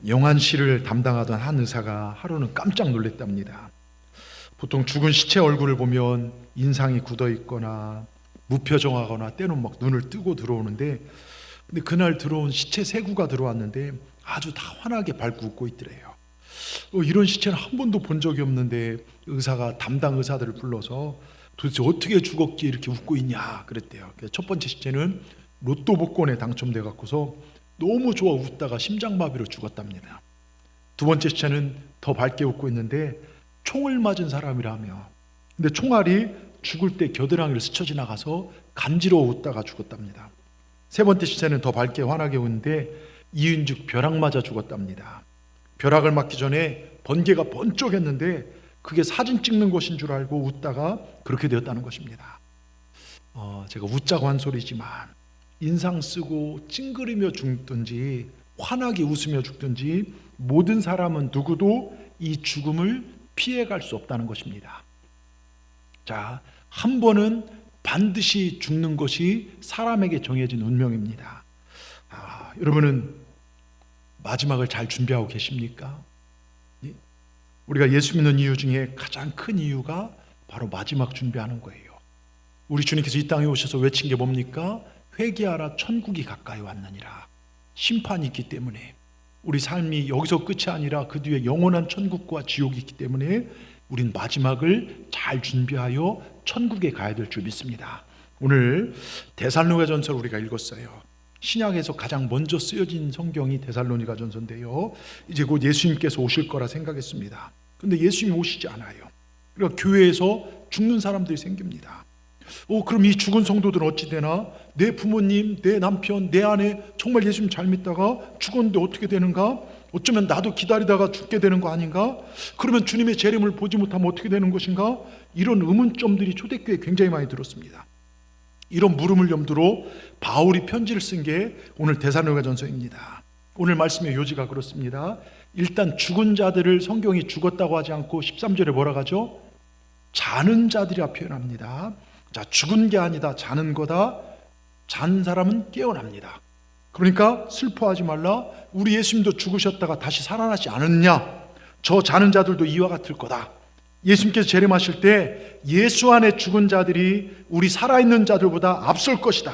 영안실을 담당하던 한 의사가 하루는 깜짝 놀랐답니다. 보통 죽은 시체 얼굴을 보면 인상이 굳어 있거나 무표정하거나 때는 막 눈을 뜨고 들어오는데, 근데 그날 들어온 시체 세 구가 들어왔는데 아주 다 환하게 밝고 웃고 있더래요. 이런 시체는 한 번도 본 적이 없는데 의사가 담당 의사들을 불러서 도대체 어떻게 죽었기에 이렇게 웃고 있냐 그랬대요. 첫 번째 시체는 로또 복권에 당첨돼 갖고서 너무 좋아 웃다가 심장마비로 죽었답니다. 두 번째 시체는 더 밝게 웃고 있는데 총을 맞은 사람이라며, 근데 총알이 죽을 때 겨드랑이를 스쳐 지나가서 간지러워 웃다가 죽었답니다. 세 번째 시체는 더 밝게 환하게 웃는데 이은즉 벼락 맞아 죽었답니다. 벼락을 맞기 전에 번개가 번쩍했는데 그게 사진 찍는 것인 줄 알고 웃다가 그렇게 되었다는 것입니다. 제가 웃자고 한 소리지만 인상 쓰고 찡그리며 죽든지 환하게 웃으며 죽든지 모든 사람은 누구도 이 죽음을 피해갈 수 없다는 것입니다. 자, 한 번은 반드시 죽는 것이 사람에게 정해진 운명입니다. 여러분은 마지막을 잘 준비하고 계십니까? 우리가 예수 믿는 이유 중에 가장 큰 이유가 바로 마지막 준비하는 거예요. 우리 주님께서 이 땅에 오셔서 외친 게 뭡니까? 회개하라, 천국이 가까이 왔느니라. 심판이 있기 때문에 우리 삶이 여기서 끝이 아니라 그 뒤에 영원한 천국과 지옥이 있기 때문에 우린 마지막을 잘 준비하여 천국에 가야 될 줄 믿습니다. 오늘 데살로니가전서를 우리가 읽었어요. 신약에서 가장 먼저 쓰여진 성경이 데살로니가전서인데요, 이제 곧 예수님께서 오실 거라 생각했습니다. 근데 예수님이 오시지 않아요. 그러니까 교회에서 죽는 사람들이 생깁니다. 그럼 이 죽은 성도들은 어찌 되나? 내 부모님, 내 남편, 내 아내 정말 예수님 잘 믿다가 죽었는데 어떻게 되는가? 어쩌면 나도 기다리다가 죽게 되는 거 아닌가? 그러면 주님의 재림을 보지 못하면 어떻게 되는 것인가? 이런 의문점들이 초대교회에 굉장히 많이 들었습니다. 이런 물음을 염두로 바울이 편지를 쓴 게 오늘 데살로니가전서입니다. 오늘 말씀의 요지가 그렇습니다. 일단 죽은 자들을 성경이 죽었다고 하지 않고 13절에 뭐라 하죠? 자는 자들이라 표현합니다. 자, 죽은 게 아니다, 자는 거다. 잔 사람은 깨어납니다. 그러니까 슬퍼하지 말라. 우리 예수님도 죽으셨다가 다시 살아나지 않았냐? 저 자는 자들도 이와 같을 거다. 예수님께서 재림하실 때 예수 안에 죽은 자들이 우리 살아있는 자들보다 앞설 것이다.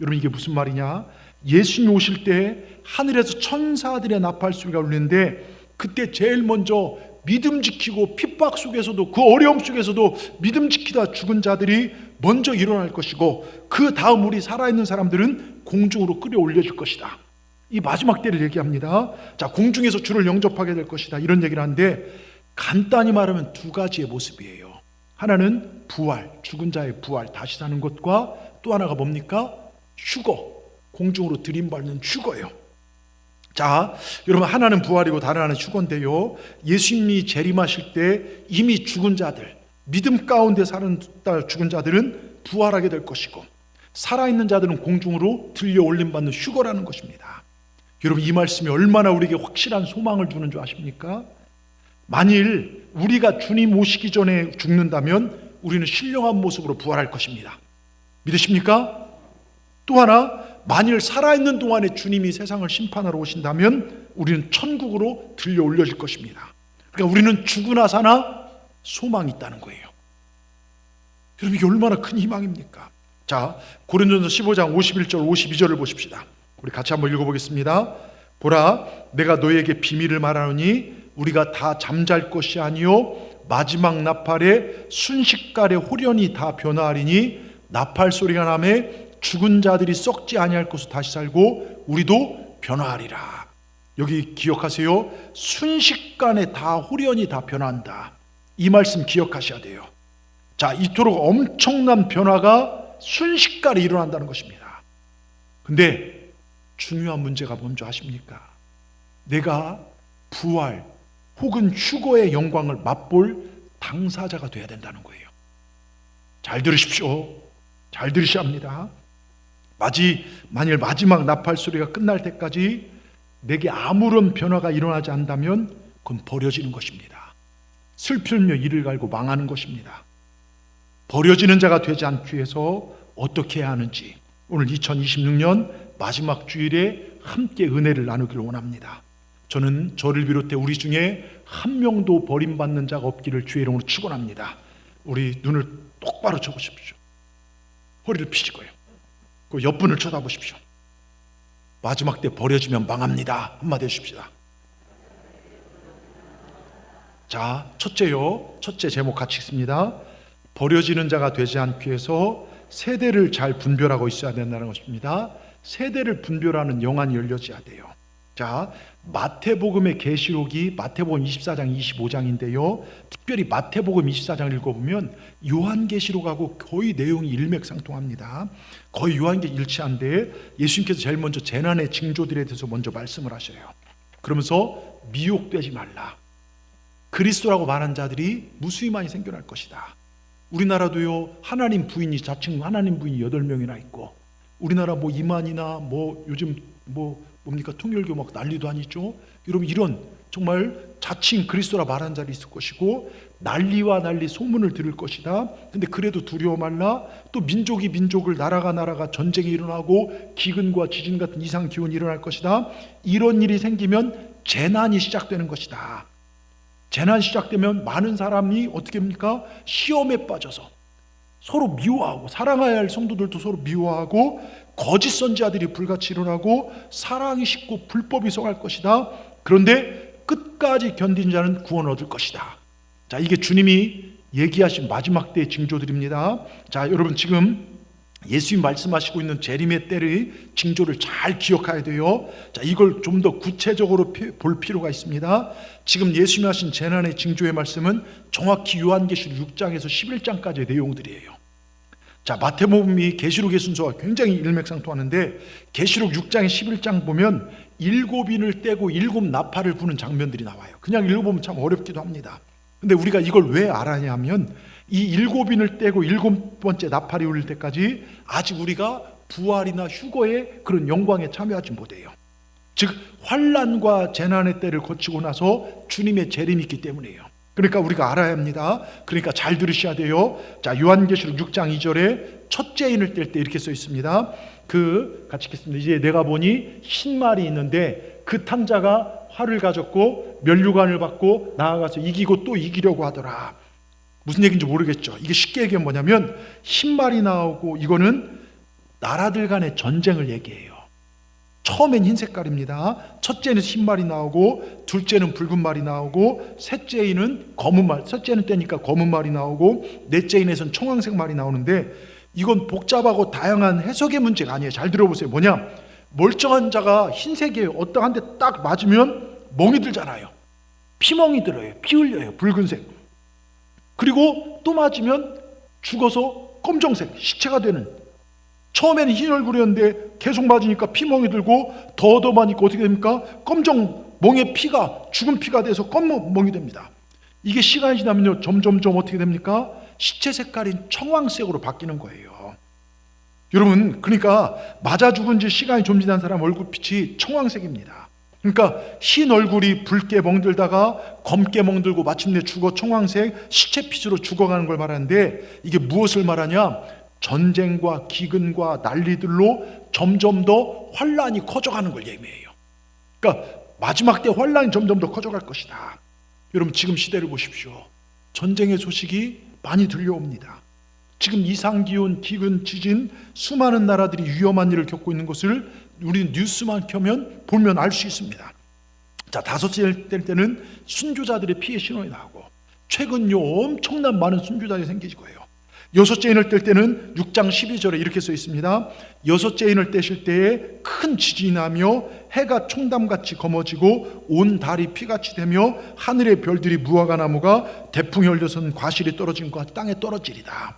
여러분, 이게 무슨 말이냐? 예수님 오실 때 하늘에서 천사들의 나팔 소리가 울리는데 그때 제일 먼저 믿음 지키고 핍박 속에서도 그 어려움 속에서도 믿음 지키다 죽은 자들이 먼저 일어날 것이고, 그 다음 우리 살아있는 사람들은 공중으로 끌어올려질 것이다. 이 마지막 때를 얘기합니다. 자, 공중에서 주를 영접하게 될 것이다, 이런 얘기를 하는데 간단히 말하면 두 가지의 모습이에요. 하나는 부활, 죽은 자의 부활, 다시 사는 것과 또 하나가 뭡니까? 휴거, 공중으로 들임받는 휴거예요. 자, 여러분, 하나는 부활이고 다른 하나는 휴거인데요, 예수님이 재림하실 때 이미 죽은 자들, 믿음 가운데 사는 죽은 자들은 부활하게 될 것이고 살아있는 자들은 공중으로 들려 올림받는 휴거라는 것입니다. 여러분, 이 말씀이 얼마나 우리에게 확실한 소망을 주는 줄 아십니까? 만일 우리가 주님 오시기 전에 죽는다면 우리는 신령한 모습으로 부활할 것입니다. 믿으십니까? 또 하나, 만일 살아있는 동안에 주님이 세상을 심판하러 오신다면 우리는 천국으로 들려 올려질 것입니다. 그러니까 우리는 죽으나 사나 소망이 있다는 거예요. 여러분, 이게 얼마나 큰 희망입니까? 자, 고린도전서 15장 51절 52절을 보십시다. 우리 같이 한번 읽어보겠습니다. 보라, 내가 너에게 비밀을 말하노니 우리가 다 잠잘 것이 아니요 마지막 나팔에 순식간에 홀연히 다 변화하리니 나팔 소리가 나매 죽은 자들이 썩지 아니할 것을 다시 살고 우리도 변화하리라. 여기 기억하세요. 순식간에 다 홀연히 다 변한다. 이 말씀 기억하셔야 돼요. 자, 이토록 엄청난 변화가 순식간에 일어난다는 것입니다. 근데 중요한 문제가 뭔지 아십니까? 내가 부활 혹은 휴거의 영광을 맛볼 당사자가 돼야 된다는 거예요. 잘 들으십시오. 잘 들으셔야 합니다. 만일 마지막 나팔 소리가 끝날 때까지 내게 아무런 변화가 일어나지 않는다면 그건 버려지는 것입니다. 슬플며 이를 갈고 망하는 것입니다. 버려지는 자가 되지 않기 위해서 어떻게 해야 하는지 오늘 2026년 마지막 주일에 함께 은혜를 나누기를 원합니다. 저는 저를 비롯해 우리 중에 한 명도 버림받는 자가 없기를 주의 이름으로 축원합니다. 우리 눈을 똑바로 쳐보십시오. 허리를 펴시고요. 그 옆분을 쳐다보십시오. 마지막 때 버려지면 망합니다. 한마디 해주십시다. 자, 첫째 제목 같이 읽습니다. 버려지는 자가 되지 않기 위해서 세대를 잘 분별하고 있어야 된다는 것입니다. 세대를 분별하는 영안이 열려져야 돼요. 자, 마태복음의 계시록이 마태복음 24장 25장인데요 특별히 마태복음 24장을 읽어보면 요한계시록하고 거의 내용이 일맥상통합니다. 거의 요한계시록 일치한데 예수님께서 제일 먼저 재난의 징조들에 대해서 먼저 말씀을 하셔요. 그러면서 미혹되지 말라. 그리스도라고 말한 자들이 무수히 많이 생겨날 것이다. 우리나라도요 하나님 부인이 자칭 하나님 부인이 8명이나 있고, 우리나라 뭐 이만이나 뭐 요즘 뭐 뭡니까 통일교 막 난리도 아니죠. 여러분 이런 정말 자칭 그리스도라 말한 자리 있을 것이고 난리와 난리 소문을 들을 것이다. 근데 그래도 두려워 말라. 또 민족이 민족을 나라가 전쟁이 일어나고 기근과 지진 같은 이상 기온이 일어날 것이다. 이런 일이 생기면 재난이 시작되는 것이다. 재난 시작되면 많은 사람이 어떻게 합니까? 시험에 빠져서 서로 미워하고, 사랑해야 할 성도들도 서로 미워하고, 거짓 선지자들이 불같이 일어나고 사랑이 식고 불법이 성할 것이다. 그런데 끝까지 견딘 자는 구원 얻을 것이다. 자, 이게 주님이 얘기하신 마지막 때의 징조들입니다. 자, 여러분 지금 예수님 말씀하시고 있는 재림의 때의 징조를 잘 기억해야 돼요. 자, 이걸 좀 더 구체적으로 볼 필요가 있습니다. 지금 예수님이 하신 재난의 징조의 말씀은 정확히 요한계시록 6장에서 11장까지의 내용들이에요. 자, 마태복음이 계시록의 순서가 굉장히 일맥상통하는데 계시록 6장에 11장 보면 7인을 떼고 7 나팔을 부는 장면들이 나와요. 그냥 읽어보면 참 어렵기도 합니다. 근데 우리가 이걸 왜 알아야 하면 이 7인을 떼고 7번째 나팔이 울릴 때까지 아직 우리가 부활이나 휴거의 그런 영광에 참여하지 못해요. 즉 환난과 재난의 때를 거치고 나서 주님의 재림이 있기 때문이에요. 그러니까 우리가 알아야 합니다. 그러니까 잘 들으셔야 돼요. 자, 요한계시록 6장 2절에 첫째 인을 뗄 때 이렇게 써 있습니다. 같이 읽겠습니다. 이제 내가 보니 흰 말이 있는데 그 탄 자가 활을 가졌고 면류관을 받고 나아가서 이기고 또 이기려고 하더라. 무슨 얘기인지 모르겠죠. 이게 쉽게 얘기하면 뭐냐면 흰 말이 나오고, 이거는 나라들 간의 전쟁을 얘기해요. 처음엔 흰 색깔입니다. 첫째는 흰 말이 나오고, 둘째는 붉은 말이 나오고, 셋째는 검은 말, 셋째는 떼니까 검은 말이 나오고, 넷째 인에서는 청황색 말이 나오는데, 이건 복잡하고 다양한 해석의 문제가 아니에요. 잘 들어보세요. 뭐냐? 멀쩡한 자가 흰색이에요. 어떤 한 대 딱 맞으면 멍이 들잖아요. 피멍이 들어요. 피 흘려요. 붉은색. 그리고 또 맞으면 죽어서 검정색 시체가 되는, 처음에는 흰 얼굴이었는데 계속 맞으니까 피멍이 들고 더 맞으니까 어떻게 됩니까? 검정 멍에 피가 죽은 피가 돼서 검은 멍이 됩니다. 이게 시간이 지나면요 점점 어떻게 됩니까? 시체 색깔인 청황색으로 바뀌는 거예요. 여러분, 그러니까 맞아 죽은 지 시간이 좀 지난 사람 얼굴빛이 청황색입니다. 그러니까 흰 얼굴이 붉게 멍들다가 검게 멍들고 마침내 죽어 청황색 시체핏으로 죽어가는 걸 말하는데, 이게 무엇을 말하냐? 전쟁과 기근과 난리들로 점점 더 환란이 커져가는 걸 예미해요. 그러니까 마지막 때 환란이 점점 더 커져갈 것이다. 여러분 지금 시대를 보십시오. 전쟁의 소식이 많이 들려옵니다. 지금 이상기온, 기근, 지진, 수많은 나라들이 위험한 일을 겪고 있는 것을 우리는 뉴스만 켜면 보면 알 수 있습니다. 자, 다섯째 될 때는 순교자들의 피해 신호가 나오고, 최근요 엄청난 많은 순교자들이 생기실 거예요. 여섯째 인을 뗄 때는 6장 12절에 이렇게 써 있습니다. 여섯째 인을 떼실 때에 큰 지진이 나며 해가 총담같이 검어지고 온 달이 피같이 되며 하늘의 별들이 무화과 나무가 대풍이 흘려선 과실이 떨어진 것 땅에 떨어지리다.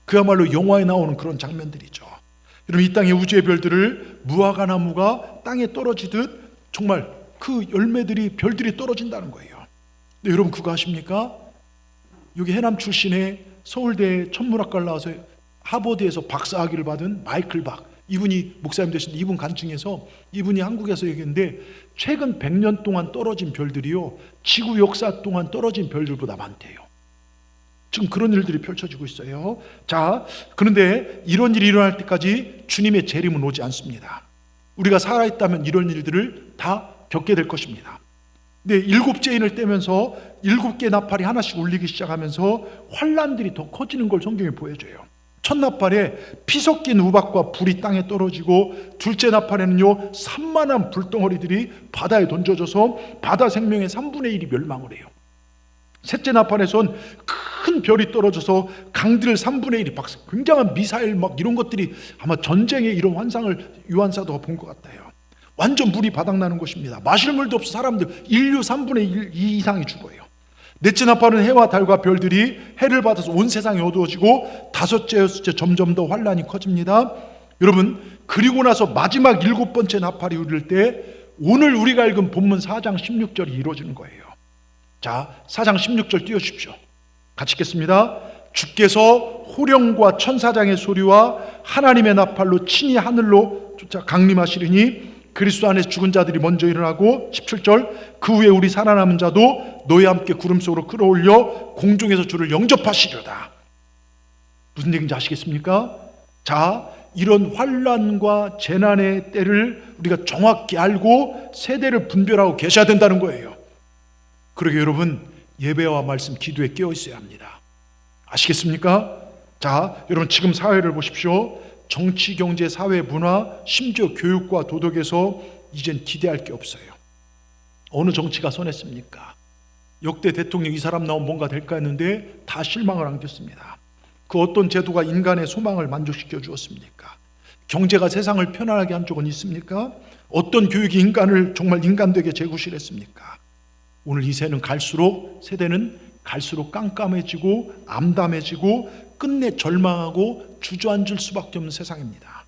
그야말로 영화에 나오는 그런 장면들이죠. 여러분, 이 땅의 우주의 별들을 무화과 나무가 땅에 떨어지듯 정말 그 열매들이, 별들이 떨어진다는 거예요. 근데 여러분 그거 아십니까? 여기 해남 출신의 서울대 천문학과를 나와서 하버드에서 박사학위를 받은 마이클 박, 이분이 목사님 되신데, 이분 간증해서 이분이 한국에서 얘기했는데 최근 100년 동안 떨어진 별들이요 지구 역사 동안 떨어진 별들보다 많대요. 지금 그런 일들이 펼쳐지고 있어요. 자, 그런데 이런 일이 일어날 때까지 주님의 재림은 오지 않습니다. 우리가 살아있다면 이런 일들을 다 겪게 될 것입니다. 근데 7제인을 떼면서 7개 나팔이 하나씩 울리기 시작하면서 환란들이 더 커지는 걸 성경이 보여줘요. 첫 나팔에 피 섞인 우박과 불이 땅에 떨어지고, 둘째 나팔에는요 산만한 불덩어리들이 바다에 던져져서 바다 생명의 3분의 1이 멸망을 해요. 셋째 나팔에선 큰 별이 떨어져서 강들 3분의 1이 박살, 굉장한 미사일 막 이런 것들이, 아마 전쟁의 이런 환상을 요한사도가 본 것 같아요. 완전 물이 바닥나는 것입니다. 마실 물도 없어 사람들 인류 3분의 1 이상이 죽어요. 넷째 나팔은 해와 달과 별들이 해를 받아서 온 세상이 어두워지고, 다섯째 여섯째 점점 더 환란이 커집니다. 여러분, 그리고 나서 마지막 7번째 나팔이 울릴 때 오늘 우리가 읽은 본문 4장 16절이 이루어지는 거예요. 자, 4장 16절 띄워주십시오. 같이 읽겠습니다. 주께서 호령과 천사장의 소리와 하나님의 나팔로 친히 하늘로 쫓아 강림하시리니 그리스도 안에서 죽은 자들이 먼저 일어나고, 17절, 그 후에 우리 살아남은 자도 너희와 함께 구름 속으로 끌어올려 공중에서 주를 영접하시려다. 무슨 얘기인지 아시겠습니까? 자, 이런 환란과 재난의 때를 우리가 정확히 알고 세대를 분별하고 계셔야 된다는 거예요. 그러게 여러분, 예배와 말씀, 기도에 깨어 있어야 합니다. 아시겠습니까? 자, 여러분 지금 사회를 보십시오. 정치, 경제, 사회, 문화, 심지어 교육과 도덕에서 이젠 기대할 게 없어요. 어느 정치가 선했습니까? 역대 대통령 이 사람 나오면 뭔가 될까 했는데 다 실망을 안겼습니다. 그 어떤 제도가 인간의 소망을 만족시켜 주었습니까? 경제가 세상을 편안하게 한 적은 있습니까? 어떤 교육이 인간을 정말 인간되게 재구실했습니까? 오늘 이 세대는 갈수록 깜깜해지고 암담해지고 끝내 절망하고 주저앉을 수밖에 없는 세상입니다.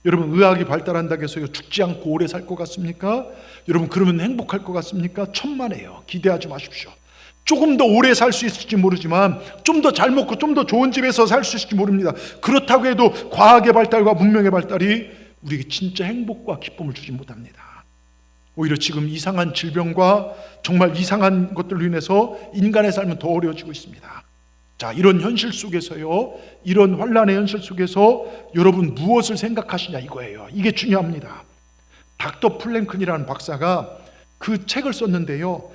여러분, 의학이 발달한다고 해서 죽지 않고 오래 살 것 같습니까? 여러분, 그러면 행복할 것 같습니까? 천만에요. 기대하지 마십시오. 조금 더 오래 살 수 있을지 모르지만, 좀 더 잘 먹고 좀 더 좋은 집에서 살 수 있을지 모릅니다. 그렇다고 해도 과학의 발달과 문명의 발달이 우리에게 진짜 행복과 기쁨을 주지 못합니다. 오히려 지금 이상한 질병과 정말 이상한 것들로 인해서 인간의 삶은 더 어려워지고 있습니다. 자, 이런 현실 속에서요, 이런 환란의 현실 속에서 여러분 무엇을 생각하시냐 이거예요. 이게 중요합니다. 닥터 플랭큰이라는 박사가 그 책을 썼는데요,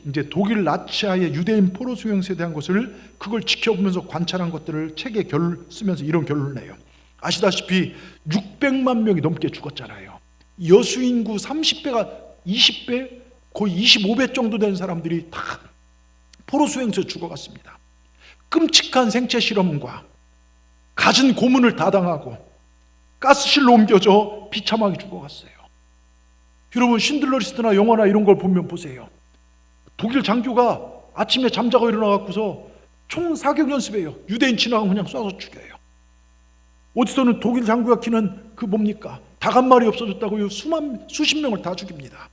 이제 독일 나치하의 유대인 포로 수용소에 대한 것을 그걸 지켜보면서 관찰한 것들을 책에 쓰면서 이런 결론을 내요. 아시다시피 600만 명이 넘게 죽었잖아요. 여수 인구 30배가 20배, 거의 25배 정도 되는 사람들이 다 포로 수용소에 죽어갔습니다. 끔찍한 생체 실험과 갖은 고문을 다 당하고 가스실로 옮겨져 비참하게 죽어갔어요. 여러분, 신들러 리스트나 영화나 이런 걸 보면 보세요. 독일 장교가 아침에 잠자고 일어나갖고서 총 사격 연습해요. 유대인 지나가면 그냥 쏴서 죽여요. 어디서는 독일 장교가 키는 닭 한 마리 없어졌다고요. 수십 명을 다 죽입니다.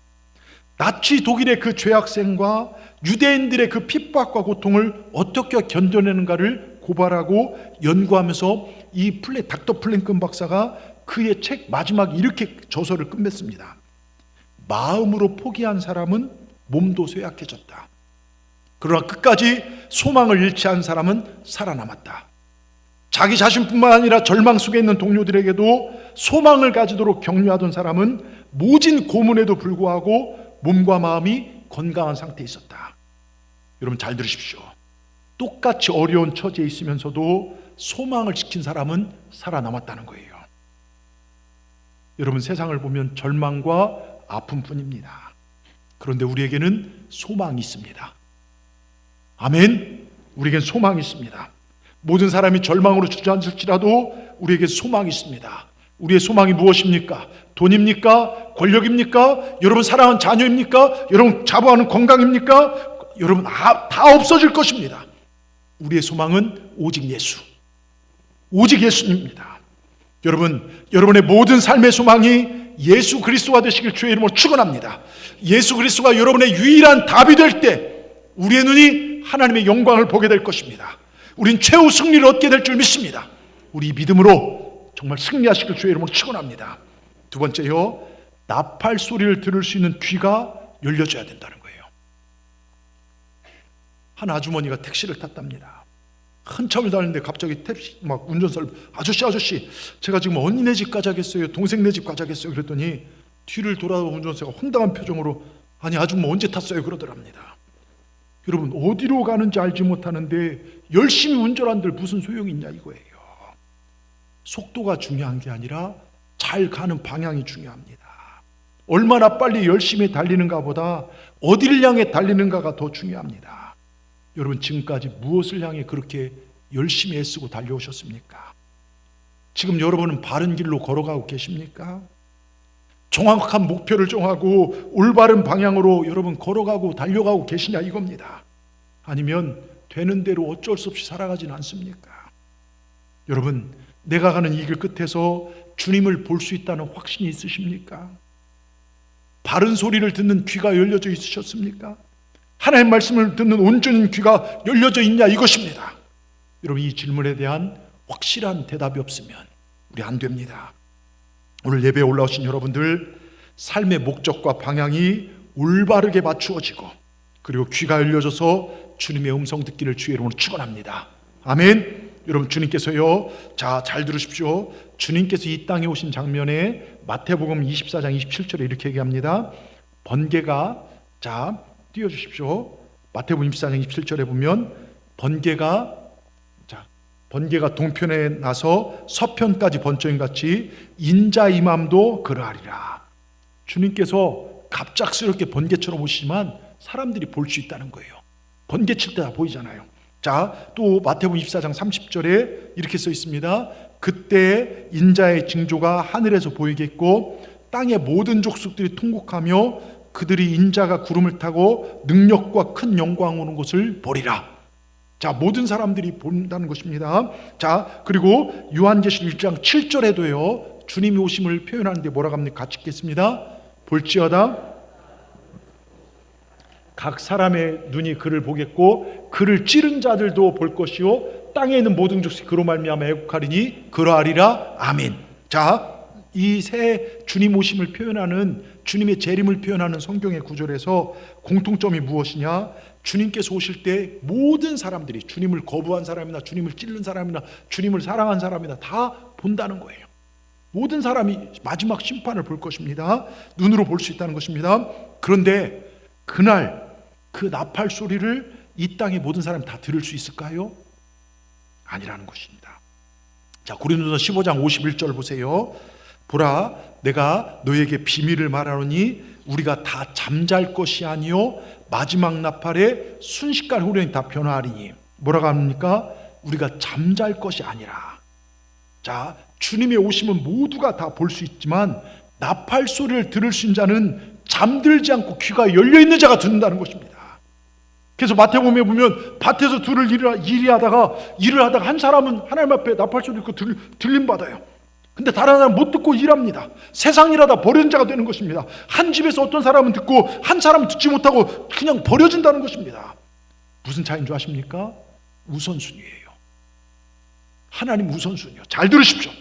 나치 독일의 그 죄악생과 유대인들의 그 핍박과 고통을 어떻게 견뎌내는가를 고발하고 연구하면서 이 닥터 플랭큰 박사가 그의 책 마지막에 이렇게 저서를 끝맺습니다. 마음으로 포기한 사람은 몸도 쇠약해졌다. 그러나 끝까지 소망을 잃지 않은 사람은 살아남았다. 자기 자신뿐만 아니라 절망 속에 있는 동료들에게도 소망을 가지도록 격려하던 사람은 모진 고문에도 불구하고 몸과 마음이 건강한 상태에 있었다. 여러분 잘 들으십시오. 똑같이 어려운 처지에 있으면서도 소망을 지킨 사람은 살아남았다는 거예요. 여러분, 세상을 보면 절망과 아픔뿐입니다. 그런데 우리에게는 소망이 있습니다. 아멘. 우리에겐 소망이 있습니다. 모든 사람이 절망으로 주저앉을지라도 우리에게 소망이 있습니다. 우리의 소망이 무엇입니까? 돈입니까? 권력입니까? 여러분 사랑하는 자녀입니까? 여러분 자부하는 건강입니까? 여러분 다 없어질 것입니다. 우리의 소망은 오직 예수, 오직 예수님입니다. 여러분, 여러분의 모든 삶의 소망이 예수 그리스도가 되시길 주의 이름으로 축원합니다. 예수 그리스도가 여러분의 유일한 답이 될 때 우리의 눈이 하나님의 영광을 보게 될 것입니다. 우린 최후 승리를 얻게 될 줄 믿습니다. 우리 믿음으로 정말 승리하시길 주의 이름으로 축원합니다. 두 번째요, 나팔 소리를 들을 수 있는 귀가 열려져야 된다는 거예요. 한 아주머니가 택시를 탔답니다. 한참을 다니는데 갑자기 택시 운전사를 아저씨 제가 지금 언니네 집 가자겠어요, 동생네 집 가자겠어요 그랬더니 뒤를 돌아보고 운전사가 황당한 표정으로 아니 아줌마 언제 탔어요? 그러더랍니다. 여러분, 어디로 가는지 알지 못하는데 열심히 운전한들 무슨 소용이 있냐 이거예요. 속도가 중요한 게 아니라 잘 가는 방향이 중요합니다. 얼마나 빨리 열심히 달리는가 보다 어디를 향해 달리는가가 더 중요합니다. 여러분, 지금까지 무엇을 향해 그렇게 열심히 애쓰고 달려오셨습니까? 지금 여러분은 바른 길로 걸어가고 계십니까? 정확한 목표를 정하고 올바른 방향으로 여러분 걸어가고 달려가고 계시냐 이겁니다. 아니면 되는 대로 어쩔 수 없이 살아가지는 않습니까? 여러분, 내가 가는 이 길 끝에서 주님을 볼 수 있다는 확신이 있으십니까? 바른 소리를 듣는 귀가 열려져 있으셨습니까? 하나님의 말씀을 듣는 온전한 귀가 열려져 있냐 이것입니다. 여러분, 이 질문에 대한 확실한 대답이 없으면 우리 안 됩니다. 오늘 예배에 올라오신 여러분들, 삶의 목적과 방향이 올바르게 맞추어지고 그리고 귀가 열려져서 주님의 음성 듣기를 주의 이름으로 축원합니다. 아멘. 여러분, 주님께서요, 자, 잘 들으십시오. 주님께서 이 땅에 오신 장면에 마태복음 24장 27절에 이렇게 얘기합니다. 번개가, 자, 띄워주십시오. 마태복음 24장 27절에 보면 번개가 동편에 나서 서편까지 번쩍인 같이 인자 임함도 그러하리라. 주님께서 갑작스럽게 번개처럼 오시지만 사람들이 볼 수 있다는 거예요. 번개 칠 때 다 보이잖아요. 자, 또 마태복음 24장 30절에 이렇게 써 있습니다. 그때 인자의 징조가 하늘에서 보이겠고 땅의 모든 족속들이 통곡하며 그들이 인자가 구름을 타고 능력과 큰 영광 오는 것을 보리라. 자, 모든 사람들이 본다는 것입니다. 자, 그리고 요한계시록 1장 7절에도요, 주님이 오심을 표현하는데 뭐라고 합니까? 같이 읽겠습니다. 볼지어다 각 사람의 눈이 그를 보겠고 그를 찌른 자들도 볼 것이요 땅에 있는 모든 족속이 그로 말미암아 애국하리니 그러하리라. 아멘. 자, 이 새 주님 오심을 표현하는, 주님의 재림을 표현하는 성경의 구절에서 공통점이 무엇이냐? 주님께서 오실 때 모든 사람들이, 주님을 거부한 사람이나 주님을 찔른 사람이나 주님을 사랑한 사람이나 다 본다는 거예요. 모든 사람이 마지막 심판을 볼 것입니다. 눈으로 볼 수 있다는 것입니다. 그런데 그날 그 나팔 소리를 이 땅의 모든 사람이 다 들을 수 있을까요? 아니라는 것입니다. 자, 고린도서 15장 51절 보세요. 보라, 내가 너에게 비밀을 말하노니 우리가 다 잠잘 것이 아니요 마지막 나팔에 순식간에 후련히 다 변화하리니. 뭐라고 합니까? 우리가 잠잘 것이 아니라. 자, 주님의 오심은 모두가 다 볼 수 있지만 나팔 소리를 들을 수 있는 자는 잠들지 않고 귀가 열려있는 자가 듣는다는 것입니다. 그래서 마태복음에 보면 밭에서 둘을 일을 하다가 한 사람은 하나님 앞에 나팔 소리 듣고 들림 받아요. 근데 다른 사람은 못 듣고 일합니다. 세상 일하다 버려진 자가 되는 것입니다. 한 집에서 어떤 사람은 듣고 한 사람은 듣지 못하고 그냥 버려진다는 것입니다. 무슨 차이인 줄 아십니까? 우선순위예요. 하나님 우선순위요. 잘 들으십시오.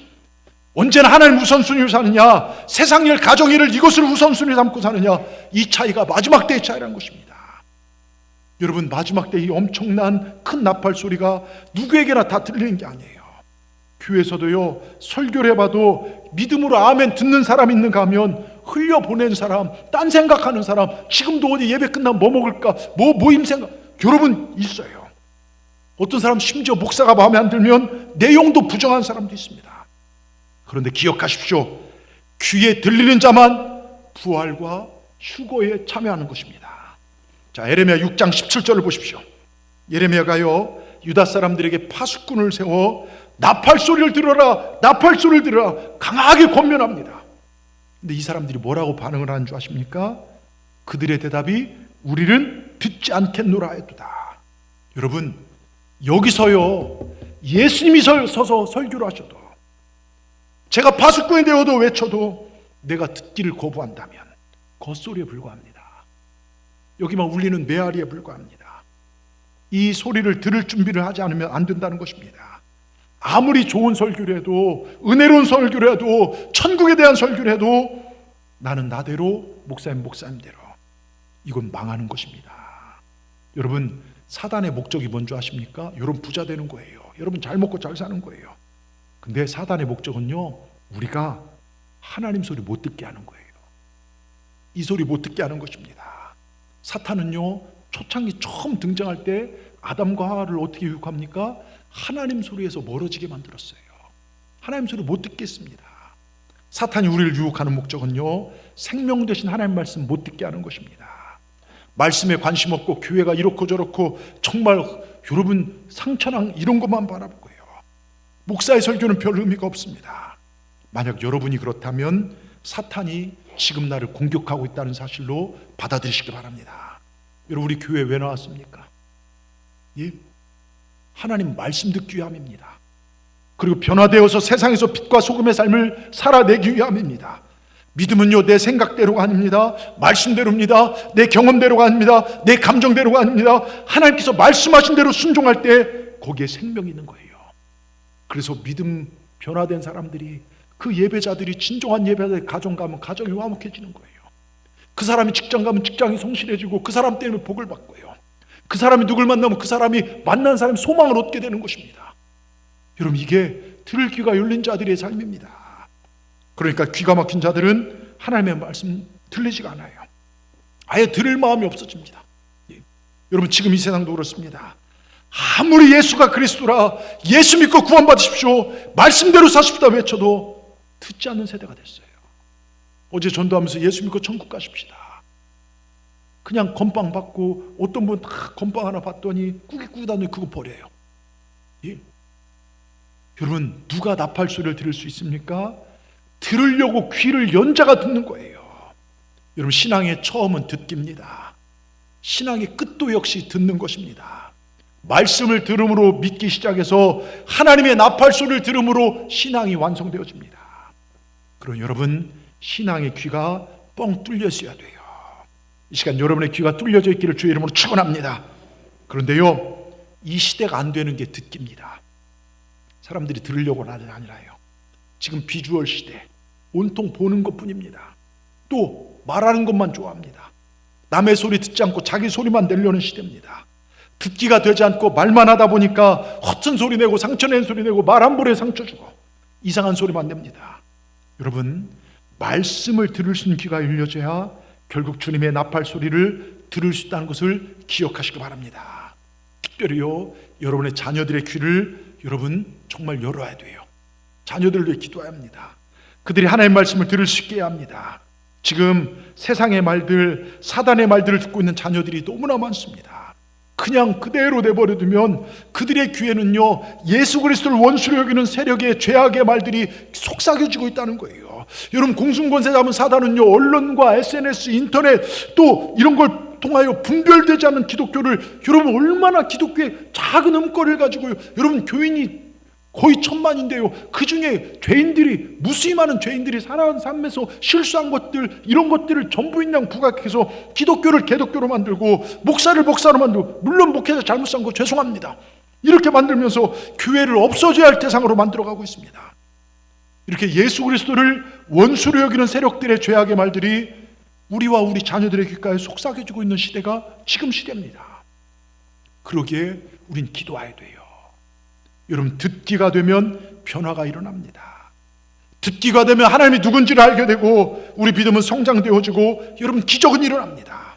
언제나 하나님 우선순위로 사느냐, 세상 일, 가정 일을 이것을 우선순위 삼고 사느냐, 이 차이가 마지막 때의 차이라는 것입니다. 여러분, 마지막 때 이 엄청난 큰 나팔 소리가 누구에게나 다 들리는 게 아니에요. 교회에서도요, 설교를 해봐도 믿음으로 아멘 듣는 사람 있는가 하면 흘려보낸 사람, 딴 생각하는 사람, 지금도 어디 예배 끝나면 뭐 먹을까, 모임 생각, 여러분 있어요. 어떤 사람 심지어 목사가 마음에 안 들면 내용도 부정한 사람도 있습니다. 그런데 기억하십시오. 귀에 들리는 자만 부활과 휴거에 참여하는 것입니다. 자, 예레미야 6장 17절을 보십시오. 예레미야가요, 유다 사람들에게 파수꾼을 세워 나팔 소리를 들어라, 나팔 소리를 들어라 강하게 권면합니다. 근데 이 사람들이 뭐라고 반응을 하는 줄 아십니까? 그들의 대답이 우리는 듣지 않겠노라 했도다. 여러분, 여기서요, 예수님이 서서 설교를 하셔도, 제가 파수꾼이 되어도 외쳐도 내가 듣기를 거부한다면 겉소리에 불과합니다. 여기만 울리는 메아리에 불과합니다. 이 소리를 들을 준비를 하지 않으면 안 된다는 것입니다. 아무리 좋은 설교를 해도, 은혜로운 설교를 해도, 천국에 대한 설교를 해도 나는 나대로, 목사님대로, 이건 망하는 것입니다. 여러분, 사단의 목적이 뭔지 아십니까? 여러분 부자 되는 거예요. 여러분 잘 먹고 잘 사는 거예요. 근데 사단의 목적은요, 우리가 하나님 소리 못 듣게 하는 거예요. 이 소리 못 듣게 하는 것입니다. 사탄은요, 초창기 처음 등장할 때 아담과 하와를 어떻게 유혹합니까? 하나님 소리에서 멀어지게 만들었어요. 하나님 소리 못 듣겠습니다. 사탄이 우리를 유혹하는 목적은요, 생명 되신 하나님 말씀 못 듣게 하는 것입니다. 말씀에 관심 없고 교회가 이렇고 저렇고 정말 여러분 상처랑 이런 것만 바라보고요, 목사의 설교는 별 의미가 없습니다. 만약 여러분이 그렇다면 사탄이 지금 나를 공격하고 있다는 사실로 받아들이시기 바랍니다. 여러분, 우리 교회 왜 나왔습니까? 예? 하나님 말씀 듣기 위함입니다. 그리고 변화되어서 세상에서 빛과 소금의 삶을 살아내기 위함입니다. 믿음은요, 내 생각대로가 아닙니다. 말씀대로입니다. 내 경험대로가 아닙니다. 내 감정대로가 아닙니다. 하나님께서 말씀하신 대로 순종할 때 거기에 생명이 있는 거예요. 그래서 믿음 변화된 사람들이, 그 예배자들이, 진정한 예배자들이 가정 가면 가정이 화목해지는 거예요. 그 사람이 직장 가면 직장이 성실해지고, 그 사람 때문에 복을 받고요, 그 사람이 누굴 만나면 그 사람이 만난 사람이 소망을 얻게 되는 것입니다. 여러분, 이게 들을 귀가 열린 자들의 삶입니다. 그러니까 귀가 막힌 자들은 하나님의 말씀 들리지가 않아요. 아예 들을 마음이 없어집니다. 여러분, 지금 이 세상도 그렇습니다. 아무리 예수가 그리스도라, 예수 믿고 구원받으십시오, 말씀대로 사십시다 외쳐도 듣지 않는 세대가 됐어요. 어제 전도하면서 예수 믿고 천국 가십시다, 그냥 건빵 받고, 어떤 분 다 건빵 하나 받더니 꾸깃꾸깃하니 그거 버려요. 예? 여러분, 누가 나팔 소리를 들을 수 있습니까? 들으려고 귀를 연 자가 듣는 거예요. 여러분, 신앙의 처음은 듣기입니다. 신앙의 끝도 역시 듣는 것입니다. 말씀을 들음으로 믿기 시작해서 하나님의 나팔 소리를 들음으로 신앙이 완성되어집니다. 그럼 여러분, 신앙의 귀가 뻥 뚫려져야 돼요. 이 시간 여러분의 귀가 뚫려져 있기를 주의 이름으로 축원합니다. 그런데요, 이 시대가 안 되는 게 듣기입니다. 사람들이 들으려고 하는 게 아니라요, 지금 비주얼 시대, 온통 보는 것뿐입니다. 또 말하는 것만 좋아합니다. 남의 소리 듣지 않고 자기 소리만 내려는 시대입니다. 듣기가 되지 않고 말만 하다 보니까 허튼 소리 내고 상처낸 소리 내고 말 한 볼에 상처 주고 이상한 소리만 냅니다. 여러분, 말씀을 들을 수 있는 귀가 열려져야 결국 주님의 나팔 소리를 들을 수 있다는 것을 기억하시기 바랍니다. 특별히요, 여러분의 자녀들의 귀를 여러분 정말 열어야 돼요. 자녀들을 위해 기도해야 합니다. 그들이 하나님의 말씀을 들을 수 있게 해야 합니다. 지금 세상의 말들, 사단의 말들을 듣고 있는 자녀들이 너무나 많습니다. 그냥 그대로 내버려두면 그들의 귀에는요, 예수 그리스도를 원수로 여기는 세력의 죄악의 말들이 속삭여지고 있다는 거예요. 여러분, 공중권세 잡은 사단은요, 언론과 SNS, 인터넷 또 이런 걸 통하여 분별되지 않는 기독교를, 여러분 얼마나 기독교의 작은 음거리를 가지고요, 여러분 교인이 거의 1000만인데요, 그 중에 죄인들이, 무수히 많은 죄인들이 살아온 삶에서 실수한 것들, 이런 것들을 전부인양 부각해서 기독교를 개독교로 만들고 목사를 목사로 만들고, 물론 목회자 잘못 산 거 죄송합니다, 이렇게 만들면서 교회를 없어져야 할 대상으로 만들어가고 있습니다. 이렇게 예수 그리스도를 원수로 여기는 세력들의 죄악의 말들이 우리와 우리 자녀들의 귓가에 속삭여지고 있는 시대가 지금 시대입니다. 그러기에 우린 기도해야 돼요. 여러분, 듣기가 되면 변화가 일어납니다. 듣기가 되면 하나님이 누군지를 알게 되고 우리 믿음은 성장되어지고 여러분, 기적은 일어납니다.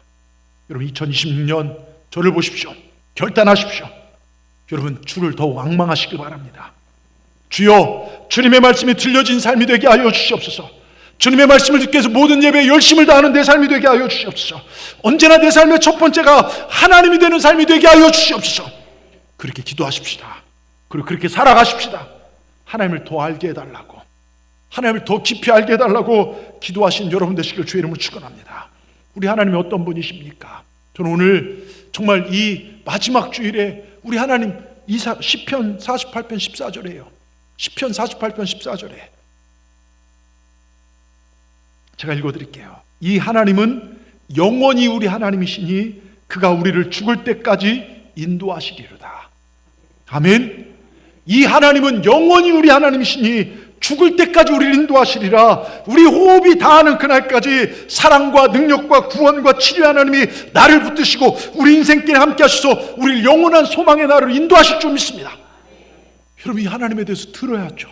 여러분, 2026년 저를 보십시오. 결단하십시오. 여러분, 주를 더욱 앙망하시길 바랍니다. 주여, 주님의 말씀이 들려진 삶이 되게 하여 주시옵소서. 주님의 말씀을 듣기 위해서 모든 예배에 열심을 다하는 내 삶이 되게 하여 주시옵소서. 언제나 내 삶의 첫 번째가 하나님이 되는 삶이 되게 하여 주시옵소서. 그렇게 기도하십시다. 그리고 그렇게 살아가십시다. 하나님을 더 알게 해달라고, 하나님을 더 깊이 알게 해달라고 기도하신 여러분 되시길 주의 이름으로 축원합니다. 우리 하나님이 어떤 분이십니까? 저는 오늘 정말 이 마지막 주일에 우리 하나님, 시편 48편 14절이에요. 시편 48편 14절에 제가 읽어드릴게요. 이 하나님은 영원히 우리 하나님이시니 그가 우리를 죽을 때까지 인도하시리로다. 아멘. 이 하나님은 영원히 우리 하나님이시니 죽을 때까지 우리를 인도하시리라. 우리 호흡이 다하는 그날까지 사랑과 능력과 구원과 치료 하나님이 나를 붙드시고 우리 인생길에 함께 하셔서 우리를 영원한 소망의 나를 인도하실 줄 믿습니다. 여러분, 이 하나님에 대해서 들어야죠.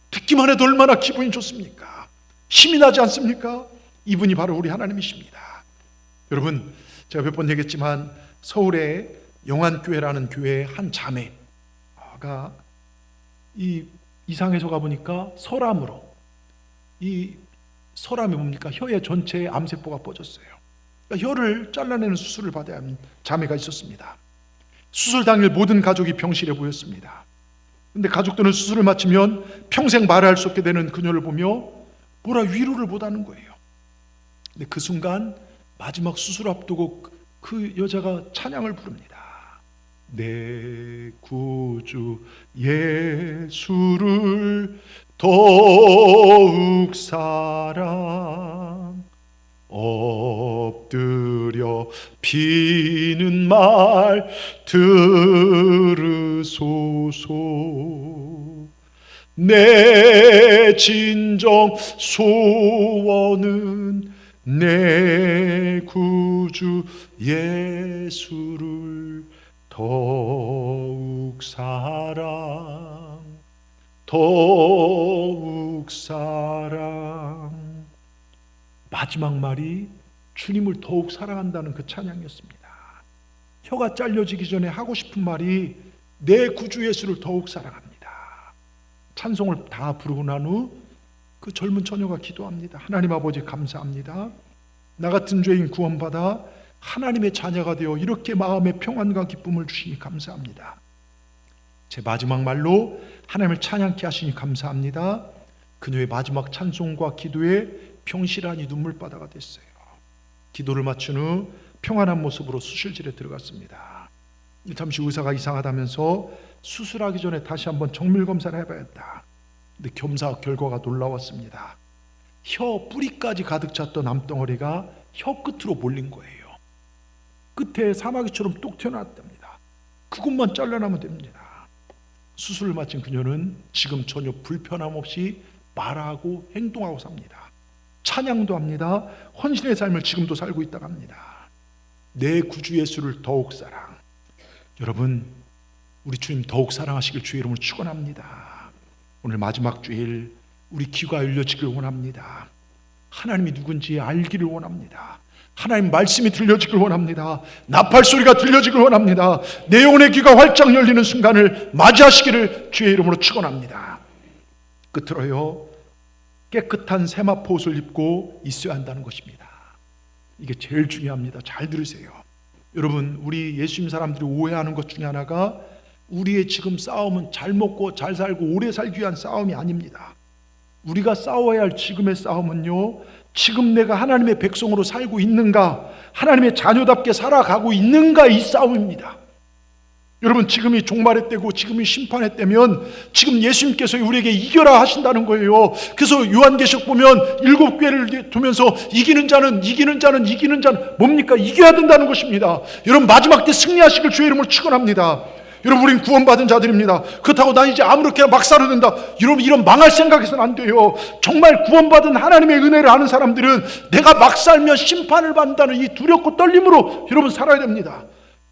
듣기만 해도 얼마나 기분이 좋습니까? 힘이 나지 않습니까? 이분이 바로 우리 하나님이십니다. 여러분, 제가 몇 번 얘기했지만 서울의 영안교회라는 교회의 한 자매가 이 이상해서 가보니까 설암으로, 이 설암이 뭡니까? 혀의 전체에 암세포가 뻗었어요. 그러니까 혀를 잘라내는 수술을 받아야 하는 자매가 있었습니다. 수술 당일 모든 가족이 병실에 모였습니다. 근데 가족들은 수술을 마치면 평생 말할 수 없게 되는 그녀를 보며 뭐라 위로를 못하는 거예요. 근데 그 순간 마지막 수술 앞두고 그 여자가 찬양을 부릅니다. 내 구주 예수를 더욱 사랑, 엎드려 비는 말 들으소서. 내 진정 소원은 내 구주 예수를 더욱 사랑, 더욱 사랑. 마지막 말이 주님을 더욱 사랑한다는 그 찬양이었습니다. 혀가 잘려지기 전에 하고 싶은 말이 내 구주 예수를 더욱 사랑합니다. 찬송을 다 부르고 난 후 그 젊은 처녀가 기도합니다. 하나님 아버지 감사합니다. 나 같은 죄인 구원받아 하나님의 자녀가 되어 이렇게 마음의 평안과 기쁨을 주시니 감사합니다. 제 마지막 말로 하나님을 찬양케 하시니 감사합니다. 그녀의 마지막 찬송과 기도에 평실하니 눈물바다가 됐어요. 기도를 마친 후 평안한 모습으로 수술실에 들어갔습니다. 잠시 의사가 이상하다면서 수술하기 전에 다시 한번 정밀 검사를 해봐야겠다. 근데 검사 결과가 놀라웠습니다. 혀 뿌리까지 가득 찼던 암덩어리가 혀 끝으로 몰린 거예요. 끝에 사마귀처럼 뚝 튀어나왔답니다. 그것만 잘라나면 됩니다. 수술을 마친 그녀는 지금 전혀 불편함 없이 말하고 행동하고 삽니다. 찬양도 합니다. 헌신의 삶을 지금도 살고 있다고 합니다. 내 구주 예수를 더욱 사랑. 여러분, 우리 주님 더욱 사랑하시길 주의 이름으로 축원합니다. 오늘 마지막 주일 우리 귀가 열려지길 원합니다. 하나님이 누군지 알기를 원합니다. 하나님 말씀이 들려지길 원합니다. 나팔 소리가 들려지길 원합니다. 내 영혼의 귀가 활짝 열리는 순간을 맞이하시기를 주의 이름으로 축원합니다. 끝으로요, 깨끗한 세마포 옷을 입고 있어야 한다는 것입니다. 이게 제일 중요합니다. 잘 들으세요. 여러분, 우리 예수님 사람들이 오해하는 것 중에 하나가 우리의 지금 싸움은 잘 먹고 잘 살고 오래 살기 위한 싸움이 아닙니다. 우리가 싸워야 할 지금의 싸움은요, 지금 내가 하나님의 백성으로 살고 있는가, 하나님의 자녀답게 살아가고 있는가, 이 싸움입니다. 여러분, 지금이 종말의 때고 지금이 심판의 때면 지금 예수님께서 우리에게 이겨라 하신다는 거예요. 그래서 요한계시록 보면 7교회를 두면서 이기는 자는 뭡니까? 이겨야 된다는 것입니다. 여러분, 마지막 때 승리하시길 주의 이름으로 축원합니다. 여러분, 우린 구원받은 자들입니다. 그렇다고 난 이제 아무렇게나 막 살아도 된다. 여러분, 이런 망할 생각해서는 안 돼요. 정말 구원받은 하나님의 은혜를 아는 사람들은 내가 막 살면 심판을 받는다는 이 두렵고 떨림으로 여러분 살아야 됩니다.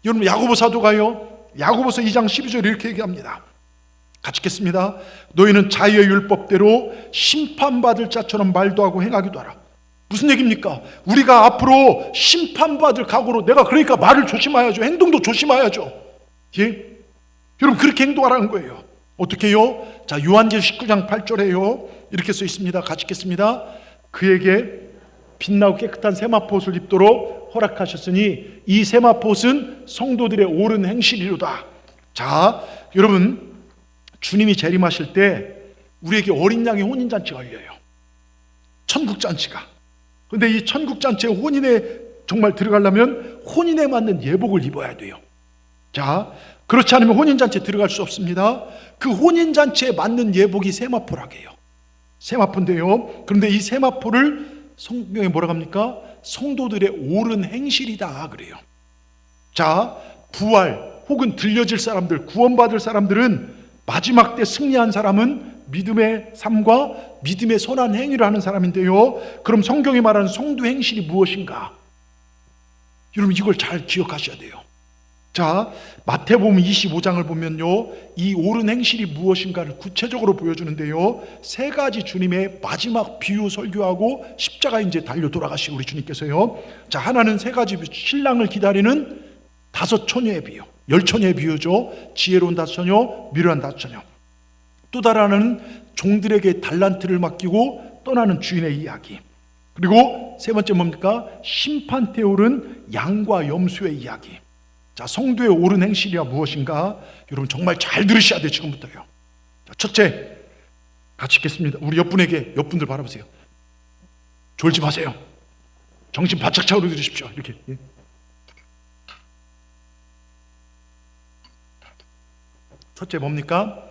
여러분, 야고보 사도가요, 야고보서 2장 12절에 이렇게 얘기합니다. 같이 읽겠습니다. 너희는 자유의 율법대로 심판받을 자처럼 말도 하고 행하기도 하라. 무슨 얘기입니까? 우리가 앞으로 심판받을 각오로 내가 그러니까 말을 조심해야죠. 행동도 조심해야죠. 예? 여러분, 그렇게 행동하라는 거예요. 어떻게 해요? 자, 요한계시록 19장 8절에요 이렇게 써 있습니다. 같이 읽겠습니다. 그에게 빛나고 깨끗한 세마포옷을 입도록 허락하셨으니 이 세마포옷은 성도들의 옳은 행실이로다. 자, 여러분, 주님이 재림하실 때 우리에게 어린 양의 혼인잔치가 열려요. 천국잔치가. 근데 이 천국잔치에 혼인에 정말 들어가려면 혼인에 맞는 예복을 입어야 돼요. 자, 그렇지 않으면 혼인잔치에 들어갈 수 없습니다. 그 혼인잔치에 맞는 예복이 세마포라게요. 세마포인데요, 그런데 이 세마포를 성경에 뭐라고 합니까? 성도들의 옳은 행실이다 그래요. 자, 부활 혹은 들려질 사람들, 구원받을 사람들은 마지막 때 승리한 사람은 믿음의 삶과 믿음의 선한 행위를 하는 사람인데요, 그럼 성경이 말하는 성도 행실이 무엇인가? 여러분, 이걸 잘 기억하셔야 돼요. 자, 마태복음 25장을 보면요, 이 옳은 행실이 무엇인가를 구체적으로 보여주는데요, 세 가지 주님의 마지막 비유 설교하고 십자가에 이제 달려 돌아가신 우리 주님께서요, 자, 하나는 세 가지 신랑을 기다리는 다섯 처녀의 비유, 열 처녀의 비유죠. 지혜로운 다섯 처녀, 미련한 다섯 처녀. 또 다른 하나는 종들에게 달란트를 맡기고 떠나는 주인의 이야기. 그리고 세 번째 뭡니까? 심판대에 오른 양과 염소의 이야기. 자, 성도의 옳은 행실이야 무엇인가? 여러분 정말 잘 들으셔야 돼요, 지금부터요. 자, 첫째, 같이 읽겠습니다. 우리 옆분들 바라보세요. 졸지 마세요. 정신 바짝 차려 들으십시오. 이렇게. 예. 첫째 뭡니까?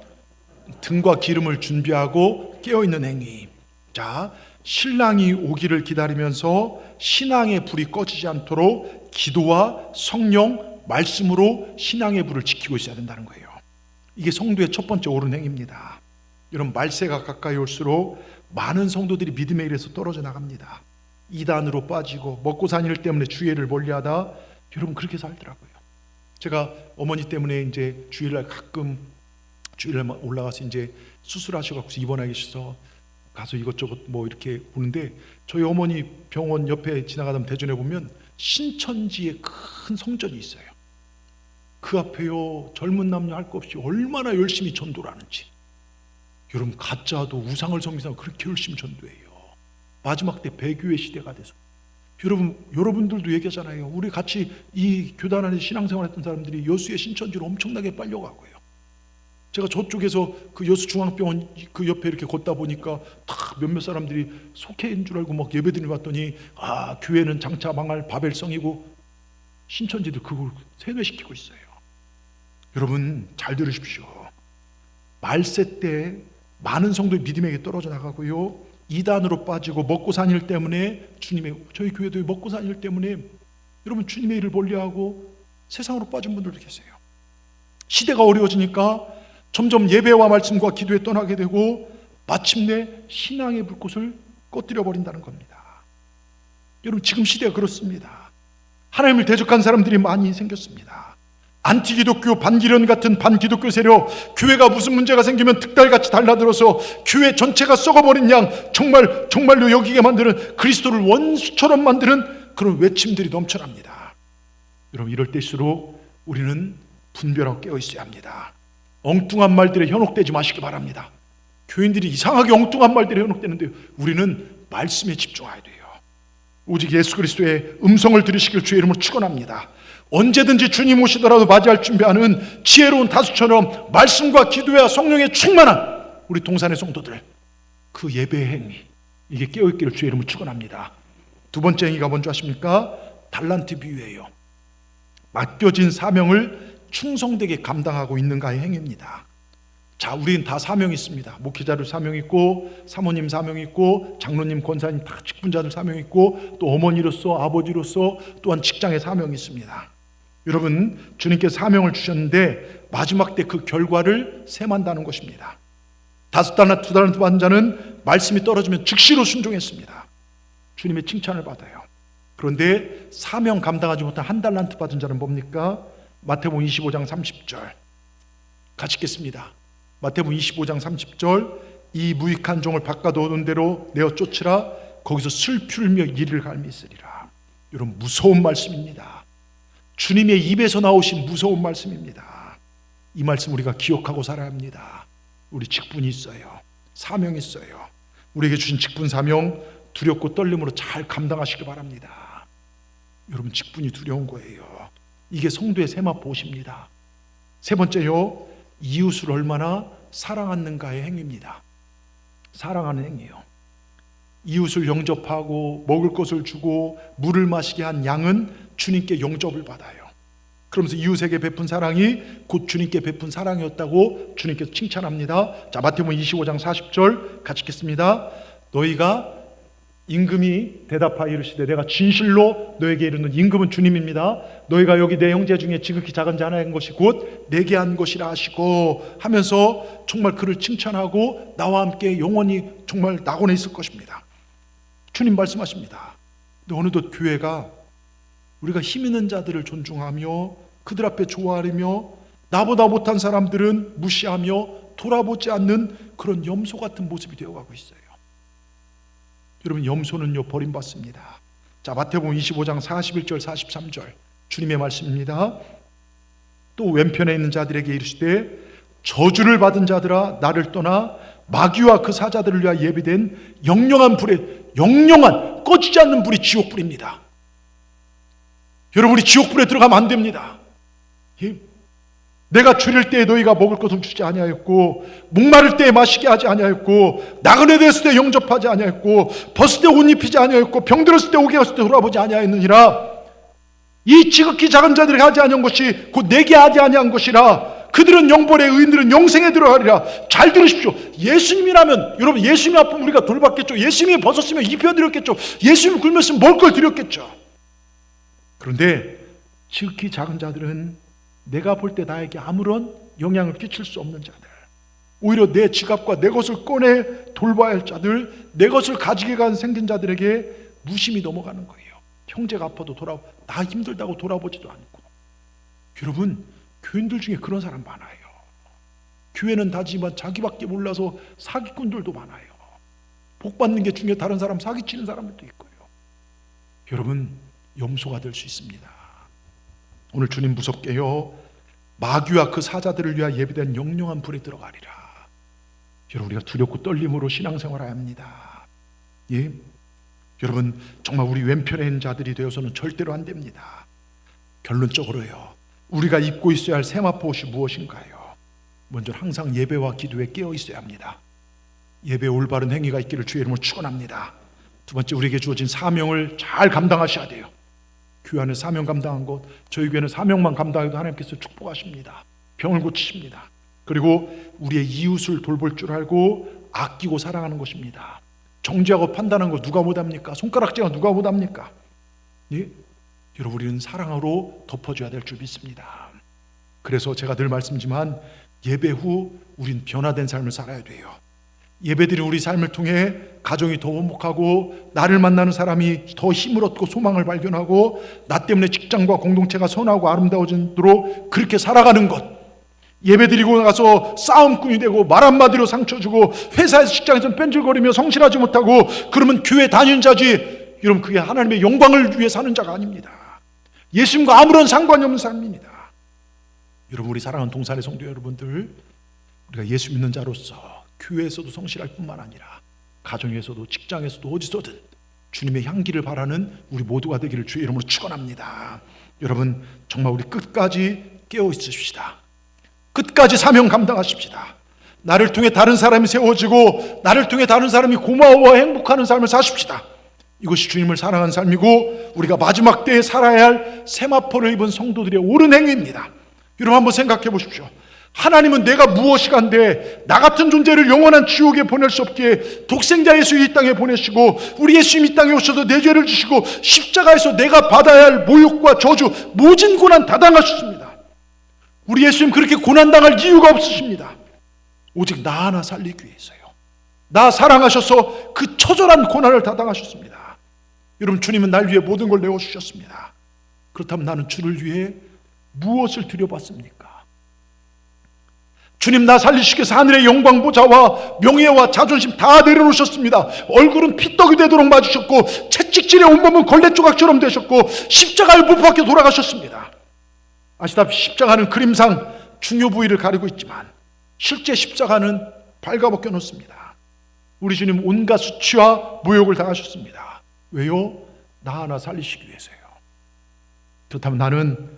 등과 기름을 준비하고 깨어있는 행위. 자, 신랑이 오기를 기다리면서 신앙의 불이 꺼지지 않도록 기도와 성령, 말씀으로 신앙의 불을 지키고 있어야 된다는 거예요. 이게 성도의 첫 번째 옳은 행위입니다. 여러분, 말세가 가까이 올수록 많은 성도들이 믿음의 일에서 떨어져 나갑니다. 이단으로 빠지고 먹고 사는 일 때문에 주일을 멀리하다, 여러분 그렇게 살더라고요. 제가 어머니 때문에 이제 주일날 가끔 주일날 올라가서 이제 수술하셔갖고 입원하게 계셔서 가서 이것저것 뭐 이렇게 보는데, 저희 어머니 병원 옆에 지나가다 대전에 보면 신천지에 큰 성전이 있어요. 그 앞에요, 젊은 남녀 할 것 없이 얼마나 열심히 전도를 하는지. 여러분, 가짜도 우상을 섬기서 그렇게 열심히 전도해요. 마지막 때 배교의 시대가 돼서. 여러분들도 얘기하잖아요. 우리 같이 이 교단 안에 신앙생활 했던 사람들이 여수의 신천지로 엄청나게 빨려가고요. 제가 저쪽에서 그 여수 중앙병원 그 옆에 이렇게 걷다 보니까 다 몇몇 사람들이 속해인 줄 알고 막 예배드리러 왔더니, 아, 교회는 장차 망할 바벨성이고 신천지도 그걸 세뇌시키고 있어요. 여러분 잘 들으십시오. 말세 때 많은 성도의 믿음에게 떨어져 나가고요, 이단으로 빠지고 먹고 사는 일 때문에 저희 교회도 먹고 사는 일 때문에 여러분 주님의 일을 멀리하고 세상으로 빠진 분들도 계세요. 시대가 어려워지니까 점점 예배와 말씀과 기도에 떠나게 되고 마침내 신앙의 불꽃을 꺼뜨려 버린다는 겁니다. 여러분, 지금 시대가 그렇습니다. 하나님을 대적한 사람들이 많이 생겼습니다. 안티기독교, 반기련 같은 반기독교 세력, 교회가 무슨 문제가 생기면 득달같이 달라들어서 교회 전체가 썩어버린 양, 정말로 여기게 만드는, 그리스도를 원수처럼 만드는 그런 외침들이 넘쳐납니다. 여러분, 이럴 때일수록 우리는 분별하고 깨어 있어야 합니다. 엉뚱한 말들에 현혹되지 마시기 바랍니다. 교인들이 이상하게 엉뚱한 말들에 현혹되는데 우리는 말씀에 집중해야 돼요. 오직 예수 그리스도의 음성을 들으시길 주의 이름으로 축원합니다. 언제든지 주님 오시더라도 맞이할 준비하는 지혜로운 다수처럼 말씀과 기도와 성령에 충만한 우리 동산의 성도들, 그 예배의 행위, 이게 깨어있기를 주의 이름으로 축원합니다. 두 번째 행위가 뭔지 아십니까? 달란트 비유예요. 맡겨진 사명을 충성되게 감당하고 있는가의 행위입니다. 자, 우리는 다 사명이 있습니다. 목회자들 사명이 있고, 사모님 사명이 있고, 장로님, 권사님 다 직분자들 사명이 있고, 또 어머니로서, 아버지로서 또한 직장의 사명이 있습니다. 여러분, 주님께서 사명을 주셨는데 마지막 때 그 결과를 세만다는 것입니다. 5달란트, 2달란트 받은 자는 말씀이 떨어지면 즉시로 순종했습니다. 주님의 칭찬을 받아요. 그런데 사명 감당하지 못한 1달란트 받은 자는 뭡니까? 마태복음 25장 30절 같이 읽겠습니다. 마태복음 25장 30절, 이 무익한 종을 바깥 오는 대로 내어 쫓으라. 거기서 슬플며 이를 갈미으리라. 여러분, 무서운 말씀입니다. 주님의 입에서 나오신 무서운 말씀입니다. 이 말씀 우리가 기억하고 살아야 합니다. 우리 직분이 있어요. 사명이 있어요. 우리에게 주신 직분 사명 두렵고 떨림으로 잘 감당하시기 바랍니다. 여러분, 직분이 두려운 거예요. 이게 성도의 세마포십니다. 세 번째요, 이웃을 얼마나 사랑하는가의 행위입니다. 사랑하는 행위요. 이웃을 영접하고 먹을 것을 주고 물을 마시게 한 양은 주님께 영접을 받아요. 그러면서 이웃에게 베푼 사랑이 곧 주님께 베푼 사랑이었다고 주님께서 칭찬합니다. 자, 마태복음 25장 40절 같이 읽겠습니다. 너희가, 임금이 대답하여 이르시되 내가 진실로 너에게 이르는, 임금은 주님입니다. 너희가 여기 내 형제 중에 지극히 작은 자 하나인 것이 곧 내게 한 것이라 하시고 하면서 정말 그를 칭찬하고 나와 함께 영원히 정말 낙원에 있을 것입니다. 주님 말씀하십니다. 근데 어느덧 교회가 우리가 힘 있는 자들을 존중하며 그들 앞에 좋아하며 나보다 못한 사람들은 무시하며 돌아보지 않는 그런 염소 같은 모습이 되어가고 있어요. 여러분, 염소는요 버림받습니다. 자, 마태복음 25장 41절 43절 주님의 말씀입니다. 또 왼편에 있는 자들에게 이르시되 저주를 받은 자들아 나를 떠나 마귀와 그 사자들을 위하여 예비된 영영한 불에, 영영한 꺼지지 않는 불이 지옥불입니다. 여러분, 우리 지옥불에 들어가면 안 됩니다. 내가 줄일 때에 너희가 먹을 것을 주지 아니하였고, 목마를 때에 마시게 하지 아니하였고, 나그네 됐을 때 영접하지 아니하였고, 벗을 때 옷 입히지 아니하였고, 병들었을 때 오게 했을 때 돌아보지 아니하였느니라. 이 지극히 작은 자들이 하지 아니한 것이 곧 내게 하지 아니한 것이라. 그들은 영벌에, 의인들은 영생에 들어가리라. 잘 들으십시오. 예수님이라면, 여러분, 예수님이 아프면 우리가 돌봤겠죠. 예수님이 벗었으면 입혀드렸겠죠. 예수님이 굶었으면 먹을 걸 드렸겠죠. 그런데 지극히 작은 자들은 내가 볼 때 나에게 아무런 영향을 끼칠 수 없는 자들, 오히려 내 지갑과 내 것을 꺼내 돌봐야 할 자들, 내 것을 가지게 간 생긴 자들에게 무심히 넘어가는 거예요. 형제가 아파도 나 힘들다고 돌아보지도 않고. 여러분, 교인들 중에 그런 사람 많아요. 교회는 다지만 자기밖에 몰라서 사기꾼들도 많아요. 복 받는 게 중에 다른 사람 사기치는 사람들도 있고요. 여러분, 염소가 될 수 있습니다. 오늘 주님 무섭게요, 마귀와 그 사자들을 위하여 예비된 영영한 불에 들어가리라. 여러분, 우리가 두렵고 떨림으로 신앙생활해야 합니다. 예? 여러분, 정말 우리 왼편에 있는 자들이 되어서는 절대로 안 됩니다. 결론적으로요, 우리가 입고 있어야 할 세마포 옷이 무엇인가요? 먼저 항상 예배와 기도에 깨어 있어야 합니다. 예배의 올바른 행위가 있기를 주의 이름으로 축원합니다. 두 번째, 우리에게 주어진 사명을 잘 감당하셔야 돼요. 교회 안에 사명 감당한 것, 저희 교회는 사명만 감당해도 하나님께서 축복하십니다. 병을 고치십니다. 그리고 우리의 이웃을 돌볼 줄 알고 아끼고 사랑하는 것입니다. 정죄하고 판단하는 거 누가 못합니까? 손가락질하고 누가 못합니까? 예? 여러분, 우리는 사랑으로 덮어줘야 될 줄 믿습니다. 그래서 제가 늘 말씀드리지만 예배 후 우린 변화된 삶을 살아야 돼요. 예배들이 우리 삶을 통해 가정이 더 행복하고, 나를 만나는 사람이 더 힘을 얻고 소망을 발견하고, 나 때문에 직장과 공동체가 선하고 아름다워지도록 그렇게 살아가는 것. 예배드리고 나가서 싸움꾼이 되고 말 한마디로 상처 주고 회사에서 직장에서 뺀질거리며 성실하지 못하고 그러면 교회 다니는 자지. 여러분, 그게 하나님의 영광을 위해 사는 자가 아닙니다. 예수님과 아무런 상관이 없는 삶입니다. 여러분, 우리 사랑하는 동산의 성도 여러분들, 우리가 예수 믿는 자로서 교회에서도 성실할 뿐만 아니라 가정에서도 직장에서도 어디서든 주님의 향기를 바라는 우리 모두가 되기를 주의 이름으로 축원합니다. 여러분, 정말 우리 끝까지 깨어 있으십시다. 끝까지 사명 감당하십시다. 나를 통해 다른 사람이 세워지고 나를 통해 다른 사람이 고마워와 행복하는 삶을 사십시다. 이것이 주님을 사랑하는 삶이고 우리가 마지막 때에 살아야 할 세마포를 입은 성도들의 옳은 행위입니다. 여러분, 한번 생각해 보십시오. 하나님은 내가 무엇이간데 나 같은 존재를 영원한 지옥에 보낼 수 없게 독생자 예수 이 땅에 보내시고, 우리 예수님 이 땅에 오셔서 내 죄를 지시고 십자가에서 내가 받아야 할 모욕과 저주, 모진 고난 다 당하셨습니다. 우리 예수님 그렇게 고난당할 이유가 없으십니다. 오직 나 하나 살리기 위해서요. 나 사랑하셔서 그 처절한 고난을 다 당하셨습니다. 여러분, 주님은 날 위해 모든 걸 내어주셨습니다. 그렇다면 나는 주를 위해 무엇을 드려봤습니까? 주님, 나 살리시기 위해서 하늘의 영광 보좌와 명예와 자존심 다 내려놓으셨습니다. 얼굴은 피떡이 되도록 맞으셨고 채찍질에 온몸은 걸레 조각처럼 되셨고 십자가에 못 박혀 돌아가셨습니다. 아시다시피 십자가는 그림상 중요 부위를 가리고 있지만 실제 십자가는 발가벗겨 놓습니다. 우리 주님 온갖 수치와 모욕을 당하셨습니다. 왜요? 나 하나 살리시기 위해서요. 그렇다면 나는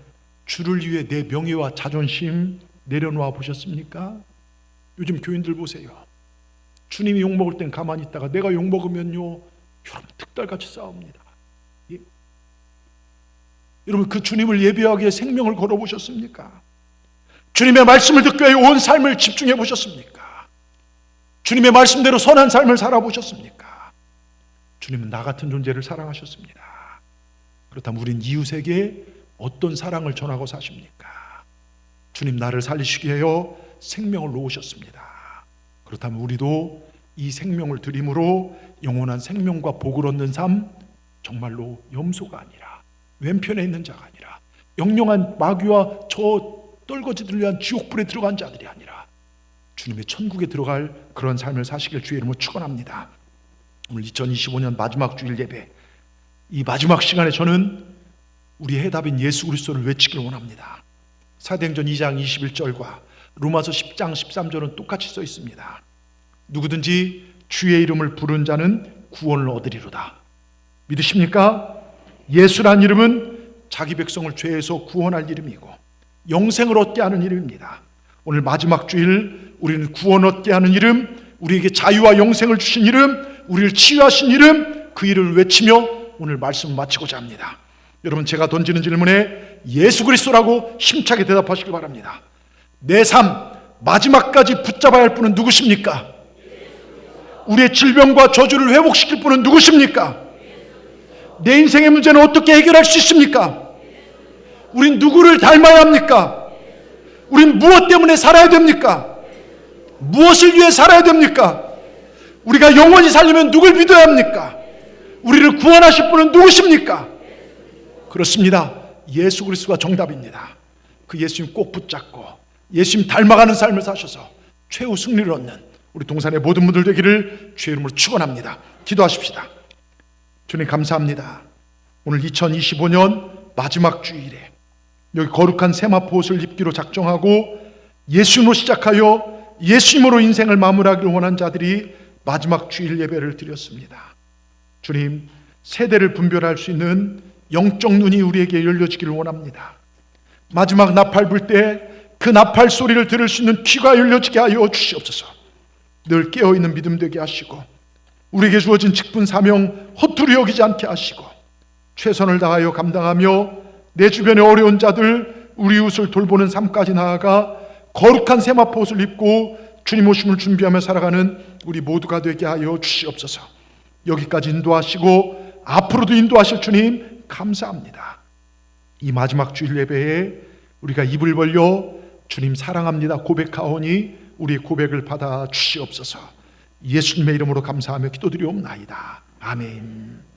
주를 위해 내 명예와 자존심 내려놓아 보셨습니까? 요즘 교인들 보세요. 주님이 욕먹을 땐 가만히 있다가 내가 욕먹으면요, 여러분 득달같이 싸웁니다. 예? 여러분, 그 주님을 예배하기 위해 생명을 걸어보셨습니까? 주님의 말씀을 듣기 위해 온 삶을 집중해 보셨습니까? 주님의 말씀대로 선한 삶을 살아보셨습니까? 주님은 나 같은 존재를 사랑하셨습니다. 그렇다면 우린 이웃에게 어떤 사랑을 전하고 사십니까? 주님, 나를 살리시기 위하여 생명을 놓으셨습니다. 그렇다면 우리도 이 생명을 드림으로 영원한 생명과 복을 얻는 삶, 정말로 염소가 아니라 왼편에 있는 자가 아니라 영영한 마귀와 저 떨거지들을 위한 지옥불에 들어간 자들이 아니라 주님의 천국에 들어갈 그런 삶을 사시길 주의 이름으로 축원합니다. 오늘 2025년 마지막 주일 예배, 이 마지막 시간에 저는 우리 해답인 예수 그리스도를 외치길 원합니다. 사도행전 2장 21절과 로마서 10장 13절은 똑같이 써 있습니다. 누구든지 주의 이름을 부른 자는 구원을 얻으리로다. 믿으십니까? 예수란 이름은 자기 백성을 죄에서 구원할 이름이고 영생을 얻게 하는 이름입니다. 오늘 마지막 주일 우리는 구원 얻게 하는 이름, 우리에게 자유와 영생을 주신 이름, 우리를 치유하신 이름, 그 이름을 외치며 오늘 말씀을 마치고자 합니다. 여러분, 제가 던지는 질문에 예수 그리스도라고 힘차게 대답하시길 바랍니다. 내 삶 마지막까지 붙잡아야 할 분은 누구십니까? 우리의 질병과 저주를 회복시킬 분은 누구십니까? 내 인생의 문제는 어떻게 해결할 수 있습니까? 우린 누구를 닮아야 합니까? 우린 무엇 때문에 살아야 됩니까? 무엇을 위해 살아야 됩니까? 우리가 영원히 살려면 누굴 믿어야 합니까? 우리를 구원하실 분은 누구십니까? 그렇습니다. 예수 그리스도가 정답입니다. 그 예수님 꼭 붙잡고 예수님 닮아가는 삶을 사셔서 최후 승리를 얻는 우리 동산의 모든 분들 되기를 주의 이름으로 축원합니다. 기도하십시다. 주님 감사합니다. 오늘 2025년 마지막 주일에 여기 거룩한 세마포 옷을 입기로 작정하고 예수님으로 시작하여 예수님으로 인생을 마무리하기를 원한 자들이 마지막 주일 예배를 드렸습니다. 주님, 세대를 분별할 수 있는 영적 눈이 우리에게 열려지기를 원합니다. 마지막 나팔 불 때 그 나팔 소리를 들을 수 있는 귀가 열려지게 하여 주시옵소서. 늘 깨어있는 믿음 되게 하시고 우리에게 주어진 직분 사명 허투루 여기지 않게 하시고 최선을 다하여 감당하며 내 주변의 어려운 자들, 우리 이웃을 돌보는 삶까지 나아가 거룩한 세마포 옷을 입고 주님 오심을 준비하며 살아가는 우리 모두가 되게 하여 주시옵소서. 여기까지 인도하시고 앞으로도 인도하실 주님 감사합니다. 이 마지막 주일 예배에 우리가 입을 벌려 주님 사랑합니다 고백하오니 우리의 고백을 받아 주시옵소서. 예수님의 이름으로 감사하며 기도드리옵나이다. 아멘.